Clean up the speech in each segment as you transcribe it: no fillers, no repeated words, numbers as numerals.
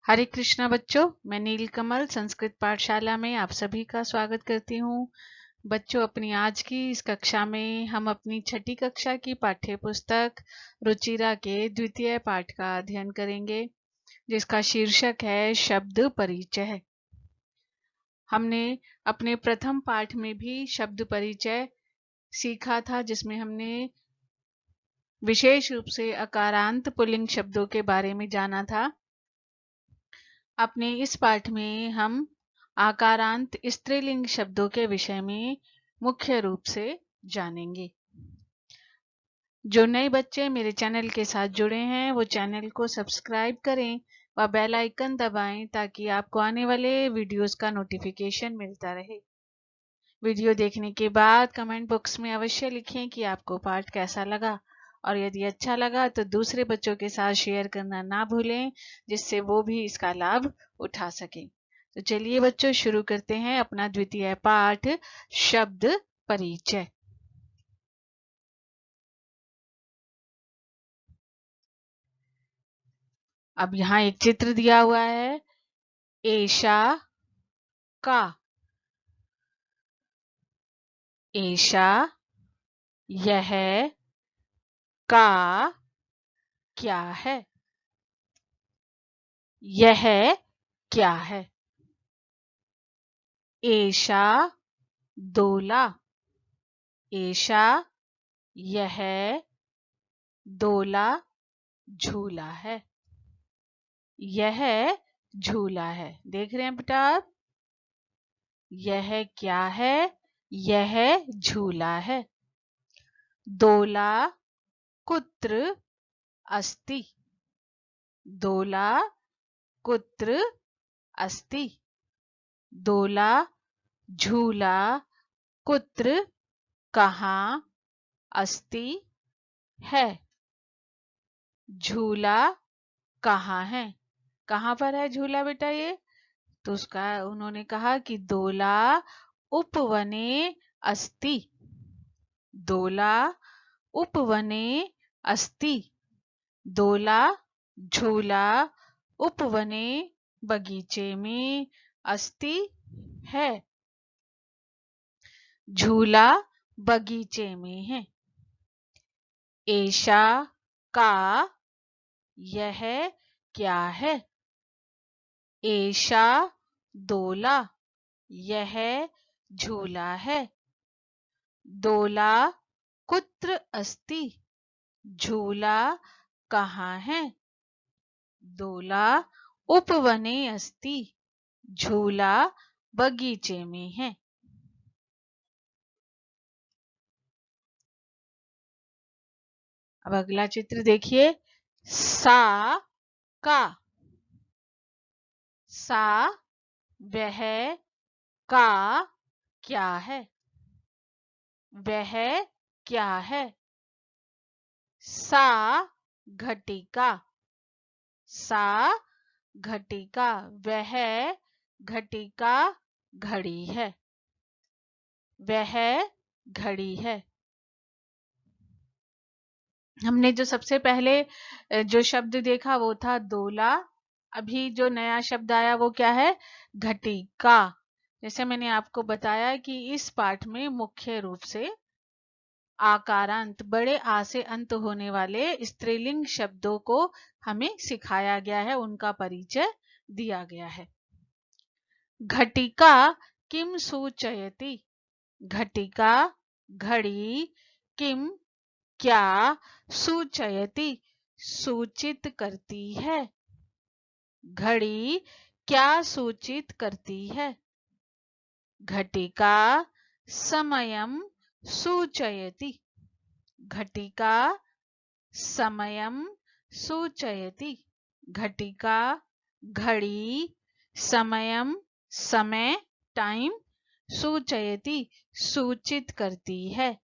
हरे कृष्णा बच्चों, मैं नीलकमल संस्कृत पाठशाला में आप सभी का स्वागत करती हूँ। बच्चों, अपनी आज की इस कक्षा में हम अपनी छठी कक्षा की पाठ्य पुस्तक रुचिरा के द्वितीय पाठ का अध्ययन करेंगे, जिसका शीर्षक है शब्द परिचय। हमने अपने प्रथम पाठ में भी शब्द परिचय सीखा था, जिसमें हमने विशेष रूप से अकारांत पुल्लिंग शब्दों के बारे में जाना था। अपने इस पाठ में हम आकारांत स्त्रीलिंग शब्दों के विषय में मुख्य रूप से जानेंगे। जो नए बच्चे मेरे चैनल के साथ जुड़े हैं वो चैनल को सब्सक्राइब करें व बेल आइकन दबाएं ताकि आपको आने वाले वीडियोस का नोटिफिकेशन मिलता रहे। वीडियो देखने के बाद कमेंट बॉक्स में अवश्य लिखें कि आपको पाठ कैसा लगा, और यदि अच्छा लगा तो दूसरे बच्चों के साथ शेयर करना ना भूलें, जिससे वो भी इसका लाभ उठा सकें। तो चलिए बच्चों, शुरू करते हैं अपना द्वितीय पाठ शब्द परिचय। अब यहाँ एक चित्र दिया हुआ है, एशा का। एशा यह का क्या है? यह क्या है? एशा दोला। एशा यह दोला झूला है। यह झूला है। देख रहे हैं बेटा आप? यह क्या है? यह झूला है। दोला कुत्र अस्ति। दोला कुत्र अस्ति। दोला झूला कुत्र कहाँ अस्ति है। झूला कहाँ है? कहाँ पर है झूला बेटा ये? तो उसका उन्होंने कहा कि दोला उपवने अस्ति। दोला उपवने अस्ति। दोला झूला उपवने बगीचे में अस्ति है। झूला बगीचे में है। एशा का यह क्या है? एशा दोला यह झूला है। दोला कुत्र अस्ति झूला कहाँ है? दोला उपवने अस्ति झूला बगीचे में है। अब अगला चित्र देखिए, सा का। सा वह का क्या है? वह क्या है? सा घटिका। सा घटिका वह घटिका घड़ी है। वह घड़ी है। हमने जो सबसे पहले जो शब्द देखा वो था दोला। अभी जो नया शब्द आया वो क्या है? घटिका। जैसे मैंने आपको बताया कि इस पाठ में मुख्य रूप से आकारांत बड़े आ से अंत होने वाले स्त्रीलिंग शब्दों को हमें सिखाया गया है, उनका परिचय दिया गया है। घटिका किम सूचयति। घटिका घड़ी, किम क्या, सूचयति सूचित करती है। घड़ी क्या सूचित करती है? घटिका समयम सूचयति। घटिका समयम सूचयति। घटिका घड़ी, समयम समय टाइम, सूचयति सूचित करती है।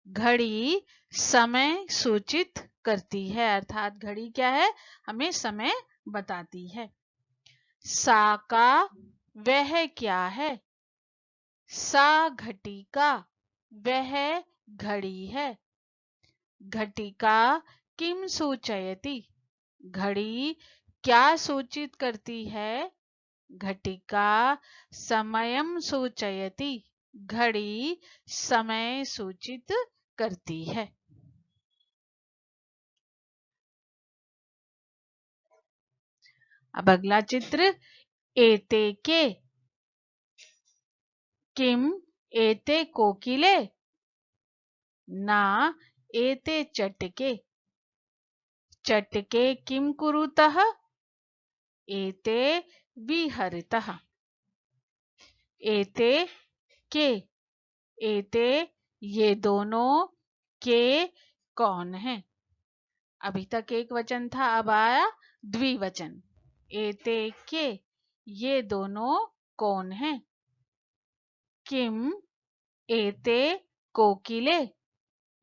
घड़ी समय सूचित करती है, अर्थात घड़ी क्या है? हमें समय बताती है। सा का वह क्या है? सा घटिका वह घड़ी है। घटिका किम सूचयति घड़ी क्या सूचित करती है? घटिका समयम सूचयति। घड़ी समय सूचित करती है। अब अगला चित्र, एते के। किम एते कोकिले? ना एते चटके। चटके किम कुरुतः? एते विहरितः। एते के, एते ये दोनों, के कौन है? अभी तक एक वचन था, अब आया द्विवचन। एते के, ये दोनों कौन है? किम एते कोकिले?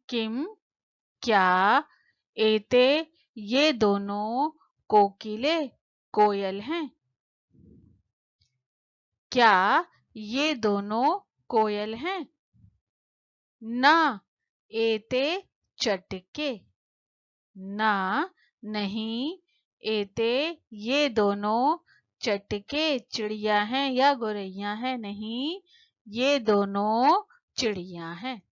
किम क्या एते ये दोनों कोकिले कोयल हैं? क्या ये दोनों कोयल हैं? ना एते चटके। ना नहीं, एते ये दोनों चटके चिड़िया हैं या गोरैया हैं? नहीं, ये दोनों चिड़िया हैं।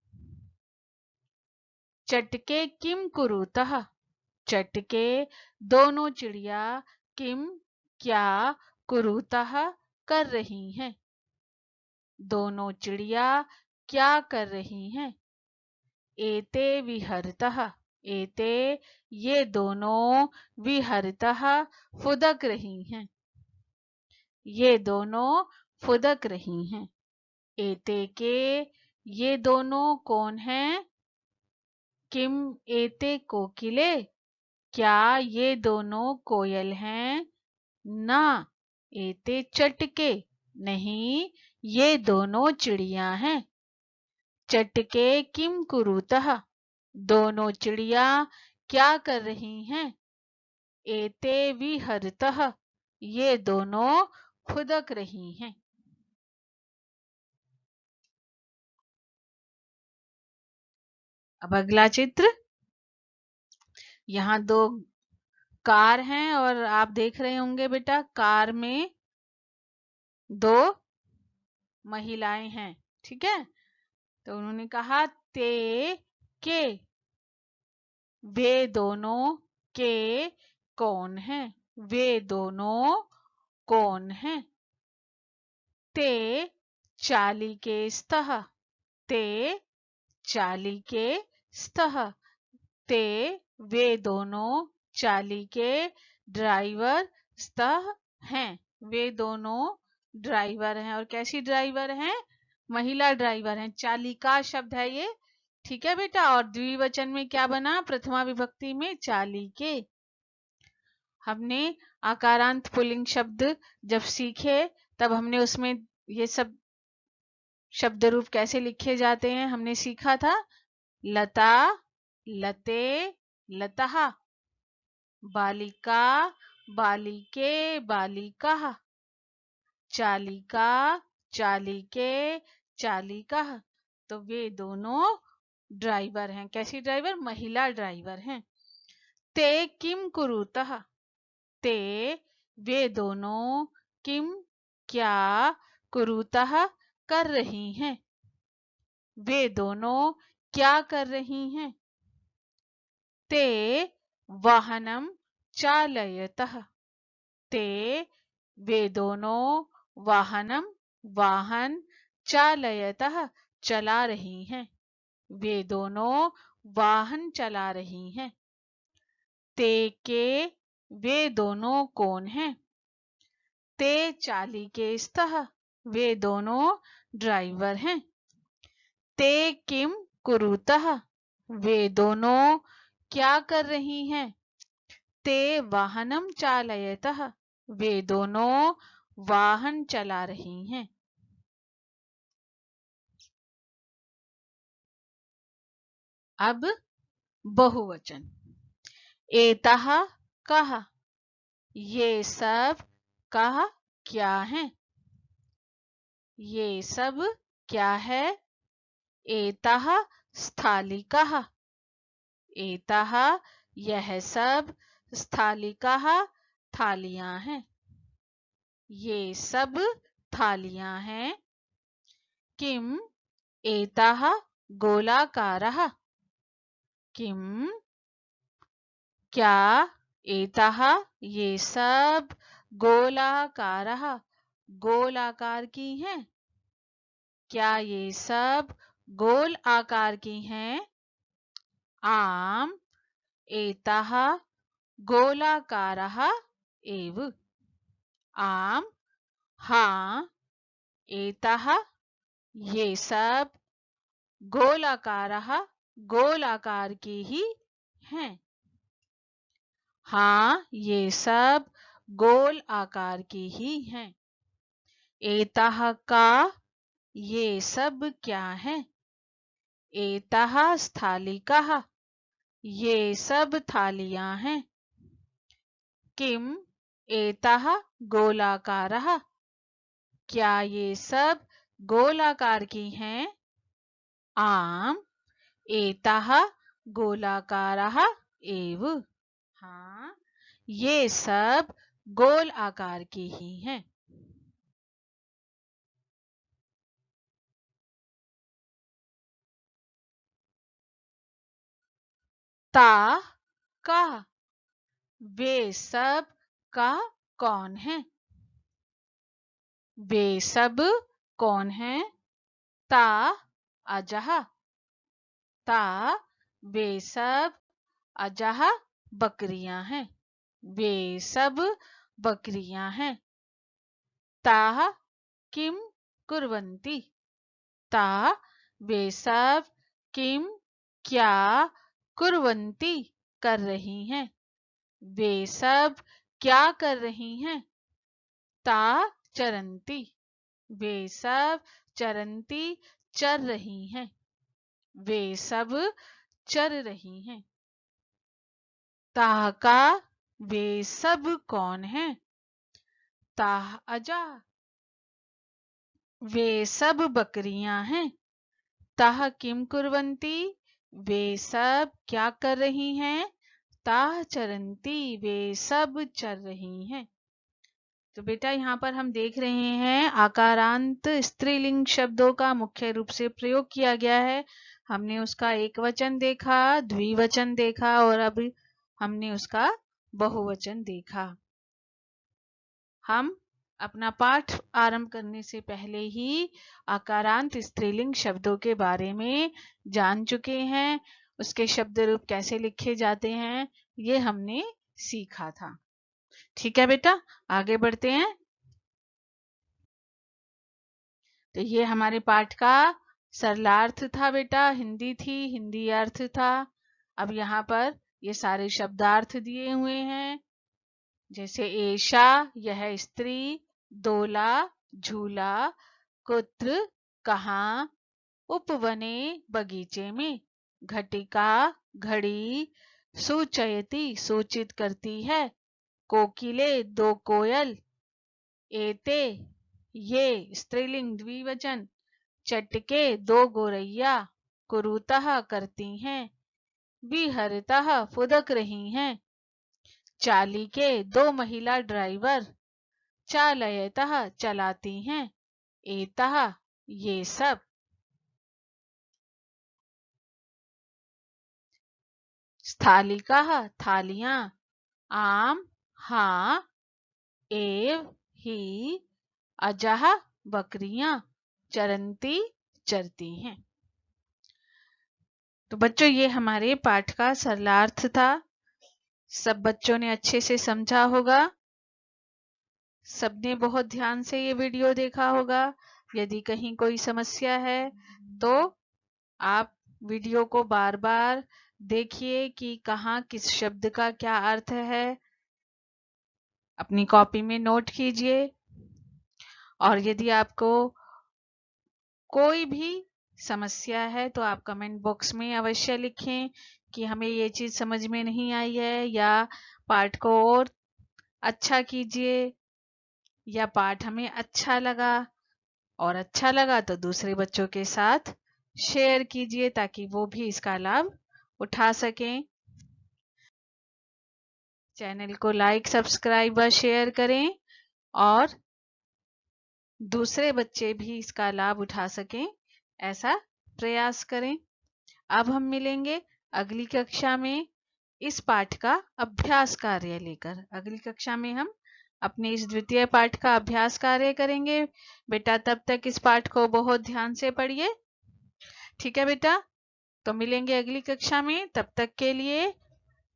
चटके किम कुरुतः? चटके दोनों चिड़िया किम क्या कुरुतः कर रही हैं? दोनों चिड़िया क्या कर रही हैं? एते विहरतः। एते ये दोनों विहरतः फुदक रही हैं। ये दोनों फुदक रही हैं। एते के ये दोनों कौन हैं? किम एते कोकिले? क्या ये दोनों कोयल हैं? ना एते चटके। नहीं, ये दोनों चिड़िया हैं। चटके किम कुरुतः? दोनों चिड़िया क्या कर रही हैं? एते विहरतः। ये दोनों फुदक रही हैं। अब अगला चित्र, यहाँ दो कार हैं और आप देख रहे होंगे बेटा, कार में दो महिलाएं हैं। ठीक है, तो उन्होंने कहा ते के, वे दोनों के कौन हैं? वे दोनों कौन हैं? ते चाली के स्तः। ते चाली के स्तः। ते वे दोनों चाली के ड्राइवर स्तः हैं। वे दोनों ड्राइवर हैं। और कैसी ड्राइवर हैं? महिला ड्राइवर हैं। चालिका शब्द है ये। ठीक है बेटा, और द्विवचन में क्या बना? प्रथमा विभक्ति में चाली के। हमने आकारांत पुल्लिंग शब्द जब सीखे तब हमने उसमें ये सब शब्द रूप कैसे लिखे जाते हैं हमने सीखा था। लता, लते, लतः। बालिका, बालिके, बालिकाः। चालिका, चालिके, चालिकाः। तो वे दोनों ड्राइवर हैं। कैसी ड्राइवर? महिला ड्राइवर हैं। ते किम कुरुतः? ते वे दोनों किम क्या कुरुतः कर रही हैं? वे दोनों क्या कर रही हैं? ते वाहनम चालयतः। ते वे दोनों वाहनम वाहन चालयतः चला रही हैं। वे दोनों वाहन चला रही हैं। ते के वे दोनों कौन हैं? ते चाली के स्तः। वे दोनों ड्राइवर हैं। ते किम कुरुतः? वे दोनों क्या कर रही हैं? ते वाहनम चालयतः। वे दोनों वाहन चला रही हैं। अब बहुवचन। एतः कः, ये सब कः क्या है? ये सब क्या है? एतः स्थालिकाः। एतः यह सब, स्थालिकाः थालियां हैं। ये सब थालियां हैं। किम एताः गोलाकारः। किम क्या एताः ये सब गोलाकारः गोलाकार की हैं। क्या ये सब गोल आकार की हैं। आम एताः गोलाकारः एव। आम हाँ एताः ये सब गोलाकारः गोलाकार की ही हैं। हाँ ये सब गोल आकार की ही हैं। एताः का ये सब क्या है। एताः स्थालिकाः ये सब थालियां हैं। किम एताः गोलाकारः क्या ये सब गोलाकार की हैं। आम एताः गोलाकारः एव। हाँ ये सब गोल आकार की ही हैं। ता का वे सब का कौन है। वे सब कौन है। ता अजह ता वे सब अजह बकरियां हैं। वे सब बकरियां हैं। ताः किम कुर्वन्ति ता वे सब किम क्या कुर्वन्ति कर रही हैं। वे सब क्या कर रही हैं। ता चरन्ति वे सब चरन्ति चर रही हैं। वे सब चर रही हैं। ताह का वे सब कौन हैं। ताह अजा वे सब बकरियां हैं। ताह किम कुर्वन्ति वे सब क्या कर रही हैं। ताह चरन्ति वे सब चर रही हैं। तो बेटा यहाँ पर हम देख रहे हैं आकारांत स्त्रीलिंग शब्दों का मुख्य रूप से प्रयोग किया गया है। हमने उसका एक वचन देखा, द्विवचन देखा और अब हमने उसका बहुवचन देखा। हम अपना पाठ आरंभ करने से पहले ही आकारांत स्त्रीलिंग शब्दों के बारे में जान चुके हैं। उसके शब्द रूप कैसे लिखे जाते हैं ये हमने सीखा था। ठीक है बेटा, आगे बढ़ते हैं। तो ये हमारे पाठ का सरलार्थ था बेटा, हिंदी थी, हिंदी अर्थ था। अब यहाँ पर ये सारे शब्दार्थ दिए हुए हैं। जैसे एशा यह स्त्री, दोला झूला, कुत्र कहाँ, उपवने बगीचे में, घटिका घड़ी, सूचयति सूचित करती है, कोकिले दो कोयल, एते ये स्त्रीलिंग द्विवचन, चटके दो गोरैया, कुरुतः करती हैं, विहरतः फुदक रही हैं, चालिके दो महिला ड्राइवर, चालयतः चलाती हैं, एतः ये सब। स्थालिकाः थालियां, आम हाँ, एव ही, अजह बकरियां, चरंती चरती हैं। तो बच्चों ये हमारे पाठ का सरलार्थ था। सब बच्चों ने अच्छे से समझा होगा। सबने बहुत ध्यान से ये वीडियो देखा होगा। यदि कहीं कोई समस्या है तो आप वीडियो को बार बार देखिए कि कहाँ किस शब्द का क्या अर्थ है। अपनी कॉपी में नोट कीजिए। और यदि आपको कोई भी समस्या है तो आप कमेंट बॉक्स में अवश्य लिखें कि हमें ये चीज समझ में नहीं आई है, या पाठ को और अच्छा कीजिए, या पाठ हमें अच्छा लगा, और अच्छा लगा तो दूसरे बच्चों के साथ शेयर कीजिए ताकि वो भी इसका लाभ उठा सकें। चैनल को लाइक, सब्सक्राइब व शेयर करें और दूसरे बच्चे भी इसका लाभ उठा सकें, ऐसा प्रयास करें। अब हम मिलेंगे अगली कक्षा में इस पाठ का अभ्यास कार्य लेकर। अगली कक्षा में हम अपने इस द्वितीय पाठ का अभ्यास कार्य करेंगे। बेटा तब तक इस पाठ को बहुत ध्यान से पढ़िए। ठीक है बेटा, तो मिलेंगे अगली कक्षा में। तब तक के लिए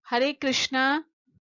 हरे कृष्णा।